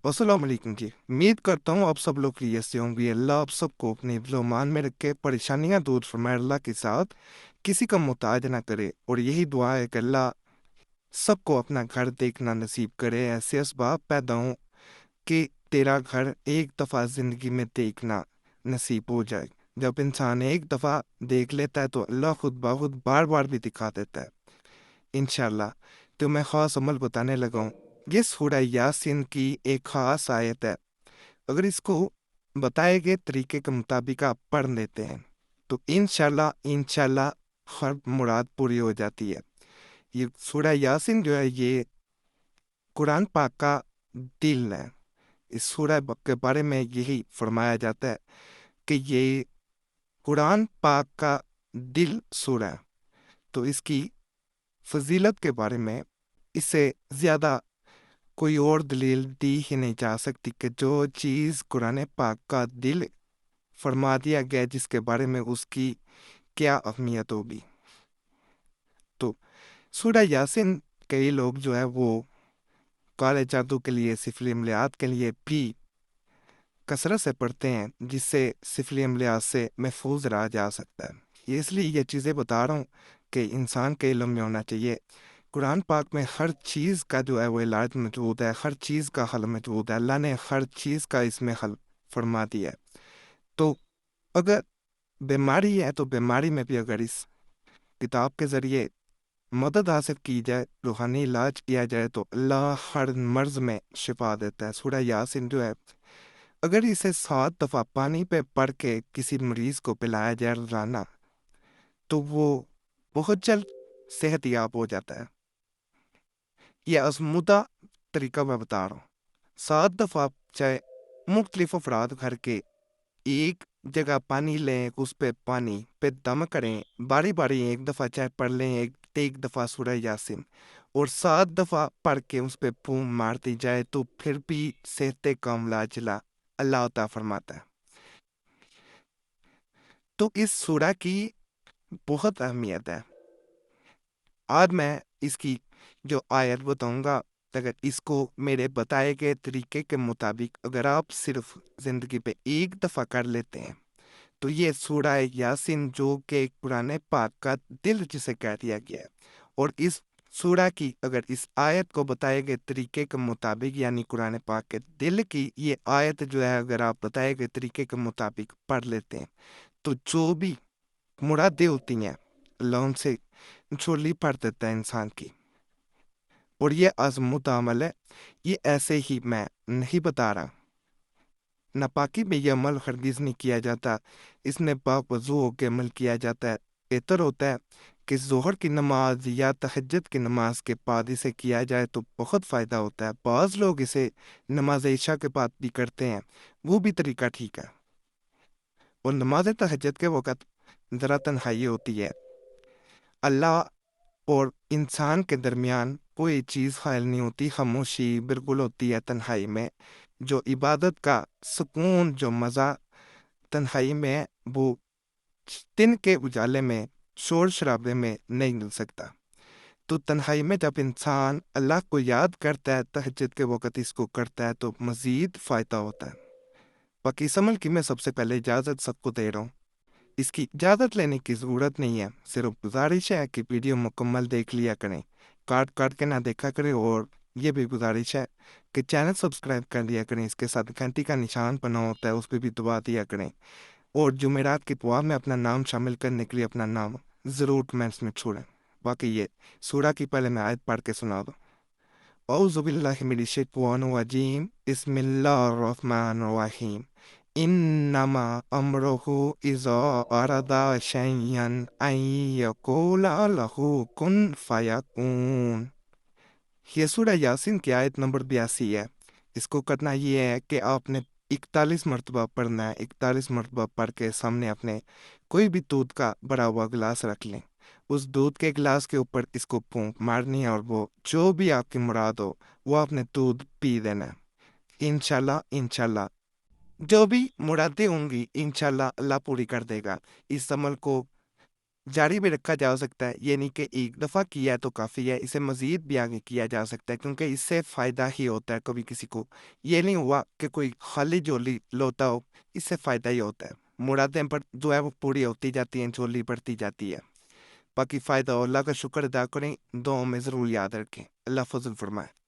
अस्सलाम वालेकुम जी। उम्मीद करता हूँ आप सब लोग खैरियत से होंगे। अल्लाह आप सबको अपने ईमान में रखे, परेशानियां दूर फरमाए अल्लाह के साथ, किसी का मोहताज ना करे। और यही दुआ है कि अल्लाह सबको अपना घर देखना नसीब करे, ऐसे असबाब पैदा हों कि तेरा घर एक दफ़ा ज़िंदगी में देखना नसीब हो जाए। जब इंसान एक दफ़ा देख लेता है तो अल्लाह खुद ब खुद बार बार भी दिखा देता है इंशाल्लाह। तो मैं ख़ास अमल बताने लगा हूँ। ये सूरह यासीन की एक ख़ास आयत है। अगर इसको बताए गए तरीके के मुताबिक आप पढ़ लेते हैं तो इंशाल्लाह इंशाल्लाह हर मुराद पूरी हो जाती है। ये सूरह यासीन जो है ये कुरान पाक का दिल है। इस सूरह के बारे में यही फरमाया जाता है कि ये कुरान पाक का दिल सूरह है। तो इसकी फजीलत के बारे में इससे ज़्यादा कोई और दलील दी ही नहीं जा सकती कि जो चीज़ कुरान पाक का दिल फरमा दिया गया जिसके बारे में उसकी क्या अहमियत होगी। तो सूरह यासीन कई लोग जो है वो काले जादू के लिए, सिफली अमलियात के लिए भी कसरत से पढ़ते हैं, जिससे सिफली अमलियात से महफूज रहा जा सकता है। ये इसलिए ये चीज़ें बता रहा हूँ कि इंसान के इल्म में होना चाहिए। कुरान पाक में हर चीज़ का जो है वो इलाज मौजूद है, हर चीज़ का हल मौजूद है। अल्लाह ने हर चीज़ का इसमें हल फरमा दिया है। तो अगर बीमारी है तो बीमारी में भी अगर इस किताब के ज़रिए मदद हासिल की जाए, रूहानी इलाज किया जाए तो अल्लाह हर मर्ज में शिफा देता है। सूरह यासीन जो है अगर इसे 7 दफ़ा पानी पे पढ़ के किसी मरीज को पिलाया जाए रोजाना तो वो बहुत जल्द सेहतयाब हो जाता है। ये आजमूदा तरीका मैं बता रहा हूँ। 7 दफ़ा चाहे मुख्तलिफ अफराद घर के एक जगह पानी लें, उस पे पानी पे दम करें, बारी बारी एक दफ़ा चाहे पढ़ लें, एक दफ़ा सूरह यासीन, और 7 दफ़ा पढ़ के उस पे फूंक मार दी जाए तो फिर भी सेहत कामला जिला अल्लाह अता फरमाता है। तो इस सूरह की बहुत अहमियत है। आज मैं इसकी जो आयत बताऊंगा, अगर इसको मेरे बताए गए तरीके के मुताबिक अगर आप सिर्फ ज़िंदगी पे एक दफ़ा कर लेते हैं तो ये सूरह यासीन जो कि कुरान पाक का दिल जिसे कह दिया गया है, और इस सूरह की अगर इस आयत को बताए गए तरीके के मुताबिक यानी कुरान पाक के दिल की ये आयत जो है अगर आप बताए गए तरीके के मुताबिक पढ़ लेते हैं तो जो भी मुरादें होती हैं अल्लाह उनसे झोली भर देता है इंसान की। और ये आजमूदा अमल है, ये ऐसे ही मैं नहीं बता रहा। नापाकी में यह अमल हरगिज नहीं किया जाता, इसमें पाक वजू होकर अमल किया जाता है। बेहतर होता है कि जोहर की नमाज या तहज्जुद की नमाज के बाद इसे किया जाए तो बहुत फ़ायदा होता है। बाज़ लोग इसे नमाज इशा के बाद भी करते हैं, वो भी तरीका ठीक है। और नमाज तहज्जुद के वक़्त ज़रा तन्हाई होती है, अल्लाह और इंसान के दरमियान कोई चीज़ हायल नहीं होती, खामोशी बिल्कुल होती है तन्हाई में। जो इबादत का सुकून, जो मज़ा तन्हाई में है, वो दिन के उजाले में, शोर शराबे में नहीं मिल सकता। तो तन्हाई में जब इंसान अल्लाह को याद करता है, तहज्जुद के वक़्त इसको करता है तो मज़ीद फ़ायदा होता है। बाकी इस अमल की मैं सबसे पहले इजाज़त सबको दे रहा हूँ। इसकी इजाज़त लेने की ज़रूरत नहीं है, सिर्फ गुजारिश है कि वीडियो मुकम्मल देख लिया करें, काट काट के ना देखा करें। और ये भी गुजारिश है कि चैनल सब्सक्राइब कर लिया करें, इसके साथ घंटी का निशान बना होता है उस पर भी दबा दिया करें। और जुमेरात की दुआ में अपना नाम शामिल करने के लिए अपना नाम ज़रूर कमेंट्स में छोड़ें। बाकी ये सूरह की पहले मैं आयत पढ़ के सुना दूँ। औज़ु बिल्लाहि मिनश शैतानिर रजीम, बिस्मिल्लाहिर रहमानिर रहीम। इन्नमा अम्रुहु इज़ा अरदा शैयन अन यक़ूला लहू कुन फयकून। ये सूरह यासीन की आयत नंबर 82 है। इसको करना ये है कि आपने 41 मरतबा पढ़ना है। 41 मरतबा पढ़ के सामने अपने कोई भी दूध का भरा हुआ गिलास रख लें, उस दूध के गिलास के ऊपर इसको फूंक मारनी है और वो जो भी आपकी मुराद हो वो आपने दूध पी देना है। इंशाल्लाह इंशाल्लाह जो भी मुरादें होंगी इंशाल्लाह अल्लाह पूरी कर देगा। इस अमल को جاری بھی رکھا جا سکتا ہے، یہ نہیں کہ ایک دفعہ کیا تو کافی ہے، اسے مزید بھی آگے کیا جا سکتا ہے، کیونکہ اس سے فائدہ ہی ہوتا ہے کبھی کسی کو۔ یہ نہیں ہوا کہ کوئی خالی جھولی لوٹا ہو، اس سے فائدہ ہی ہوتا ہے، مرادیں پر جو ہے وہ پوری ہوتی جاتی ہیں، جھولی بڑھتی جاتی ہے۔ باقی فائدہ ہو، اللہ کا شکر ادا کریں، دعاؤں میں ضرور یاد رکھیں۔ اللہ فضل فرمائے۔